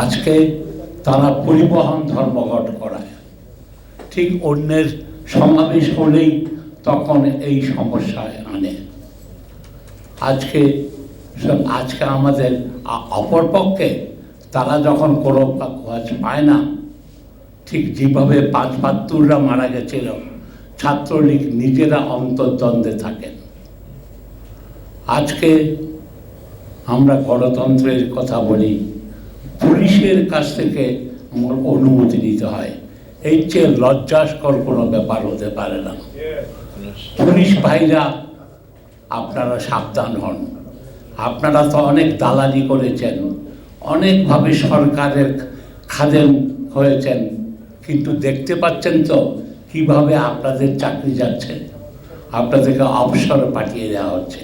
আজকে তারা পরিবহন ধর্মঘট করায়, ঠিক অন্যের সমাবেশ হলেই তখন এই সমস্যায় আনে। আজকে আমাদের অপরপক্ষে তারা যখন কোনো কাজ পায় না, ঠিক যেভাবে ৭৫রা মারা গেছিল, ছাত্রলীগ নিজেরা অন্তর্দ্বন্দ্বে থাকেন। আজকে আমরা গণতন্ত্রের কথা বলি, পুলিশের কাছ থেকে আমার অনুমতি নিতে হয়, এই চেয়ে লজ্জাস্কর কোনো ব্যাপার হতে পারে না। পুলিশ ভাইরা আপনারা সাবধান হন, আপনারা তো অনেক দালালি করেছেন, অনেকভাবে সরকারের খাদেম হয়েছেন, কিন্তু দেখতে পাচ্ছেন তো কিভাবে আপনাদের চাকরি যাচ্ছে, আপনাদেরকে অবসরে পাঠিয়ে দেওয়া হচ্ছে,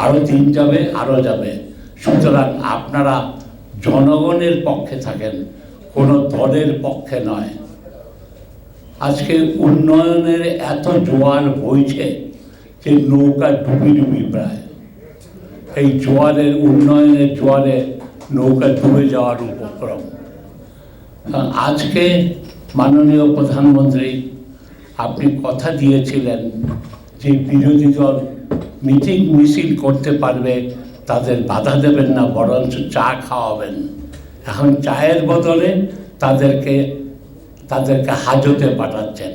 আরও দিন যাবে, আরও যাবে। সুতরাং আপনারা জনগণের পক্ষে থাকেন, কোনো দলের পক্ষে নয়। আজকে উন্নয়নের এত জোয়ার বইছে যে নৌকা ডুবি ডুবি প্রায়, এই জোয়ারের উন্নয়নের জোয়ারে নৌকা ডুবে যাওয়ার উপক্রম। আজকে মাননীয় প্রধানমন্ত্রী আপনি কথা দিয়েছিলেন যে বিরোধী দল মিটিং মিছিল করতে পারবে, তাদের বাধা দেবেন না, বরঞ্চ চা খাওয়াবেন। এখন চায়ের বদলে তাদেরকে হাজতে পাঠাচ্ছেন,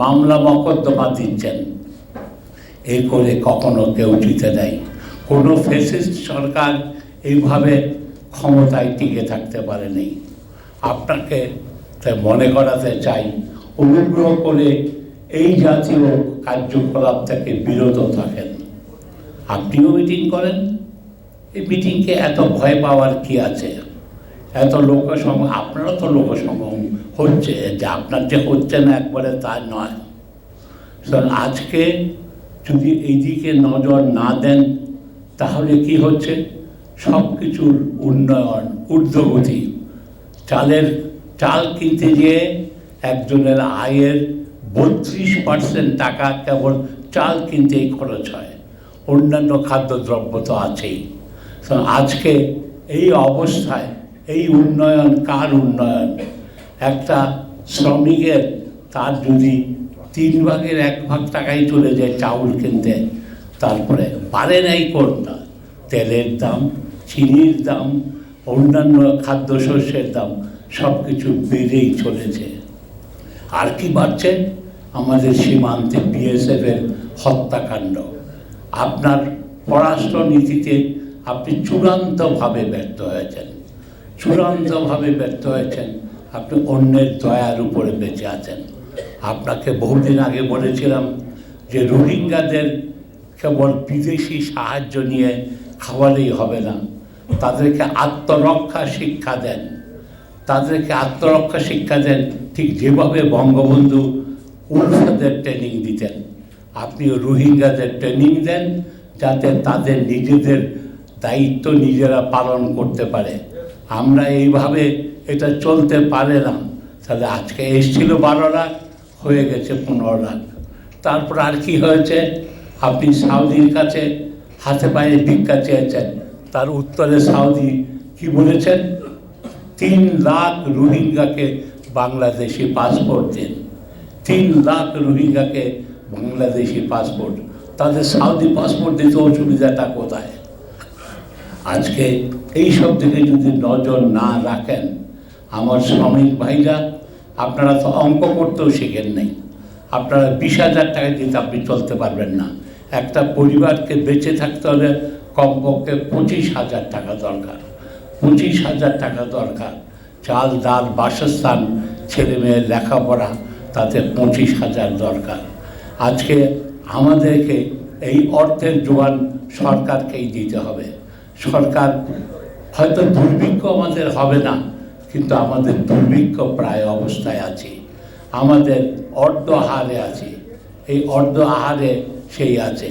মামলা মকদ্দমা দিচ্ছেন। এই করে কখনো কেউ জিতে দেয়, কোনো ফ্যাসিস্ট সরকার এইভাবে ক্ষমতায় টিকে থাকতে পারেনি। আপনাকে তাই মনে করাতে চাই, অনুগ্রহ করে এই জাতীয় কার্যকলাপ থেকে বিরত থাকেন। আপনিও মিটিং করেন, এই মিটিংকে এত ভয় পাওয়ার কি আছে? এত লোকসমাগম, আপনারও তো লোকসমাগম হচ্ছে, যে আপনার যে হচ্ছে না একবারে তা নয়। আজকে যদি এইদিকে নজর না দেন তাহলে কি হচ্ছে, সব কিছুর উন্নয়ন ঊর্ধ্বগতি। চাল কিনতে গিয়ে একজনের আয়ের 32% টাকা কেবল চাল কিনতেই খরচ হয়, অন্যান্য খাদ্যদ্রব্য তো আছেই। আজকে এই অবস্থায় এই উন্নয়ন কার উন্নয়ন? একটা শ্রমিকের তার যদি 3 ভাগের 1 ভাগ টাকাই চলে যায় চাউল কিনতে, তারপরে পারে নাই কোনটা, তেলের দাম, চিনির দাম, অন্যান্য খাদ্যশস্যের দাম সব কিছু বেড়েই চলেছে। আর কি বাড়ছে? আমাদের সীমান্তে বিএসএফের হত্যাকাণ্ড। আপনার পররাষ্ট্র নীতিতে আপনি চূড়ান্তভাবে ব্যর্থ হয়েছেন, আপনি অন্যের দয়ার উপরে বেঁচে আছেন। আপনাকে বহুদিন আগে বলেছিলাম যে রোহিঙ্গাদের কেবল বিদেশি সাহায্য নিয়ে খাওয়ালেই হবে না, তাদেরকে আত্মরক্ষা শিক্ষা দেন, ঠিক যেভাবে বঙ্গবন্ধু উলফাদের ট্রেনিং দিতেন, আপনিও রোহিঙ্গাদের ট্রেনিং দেন, যাতে তাদের নিজেদের দায়িত্ব নিজেরা পালন করতে পারে। আমরা এইভাবে এটা চলতে পারে না। তাহলে আজকে এসেছিল 12 লাখ, হয়ে গেছে 15 লাখ। তারপর আর কি হয়েছে? আপনি সাউদির কাছে হাতে পায়ে ভিক্ষা চেয়েছেন, তার উত্তরে সাউদি কি বলেছেন? 3 লাখ রোহিঙ্গাকে বাংলাদেশি পাসপোর্ট দিন। 3 লাখ রোহিঙ্গাকে বাংলাদেশি পাসপোর্ট, তাদের সাউদি পাসপোর্ট দিতে অসুবিধাটা কোথায়? আজকে এই সব দিকে যদি নজর না রাখেন, আমার শ্রমিক ভাইরা, আপনারা তো অঙ্ক করতেও শেখেন নাই, আপনারা 20,000 টাকা দিতে আপনি চলতে পারবেন না। একটা পরিবারকে বেঁচে থাকতে হলে কমপক্ষে 25,000 টাকা দরকার, 25,000 টাকা দরকার। চাল ডাল বাসস্থান, ছেলে মেয়ের লেখাপড়া, তাতে 25,000 দরকার। আজকে আমাদেরকে এই অর্থের যোগান সরকারকেই দিতে হবে। সরকার হয়তো দুর্ভিক্ষ আমাদের হবে না, কিন্তু আমাদের দুর্ভিক্ষ প্রায় অবস্থায় আছে, আমাদের অর্ধ আহারে আছে, এই অর্ধ আহারে সেই আছে।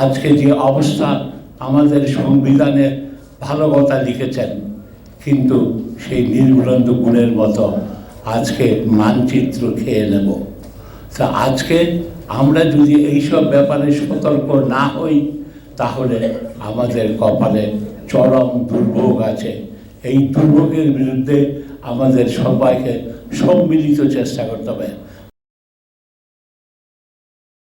আজকে যে অবস্থা, আমাদের সংবিধানে ভালো কথা লিখেছেন, কিন্তু সেই নির্গুণান্ত গুণের মতো আজকে মানচিত্র খেয়ে নেব। তা আজকে আমরা যদি এইসব ব্যাপারে সতর্ক না হই, তাহলে আমাদের কপালে চরম দুর্ভোগ আছে। এই দুর্ভোগের বিরুদ্ধে আমাদের সবাইকে সম্মিলিত চেষ্টা করতে হবে।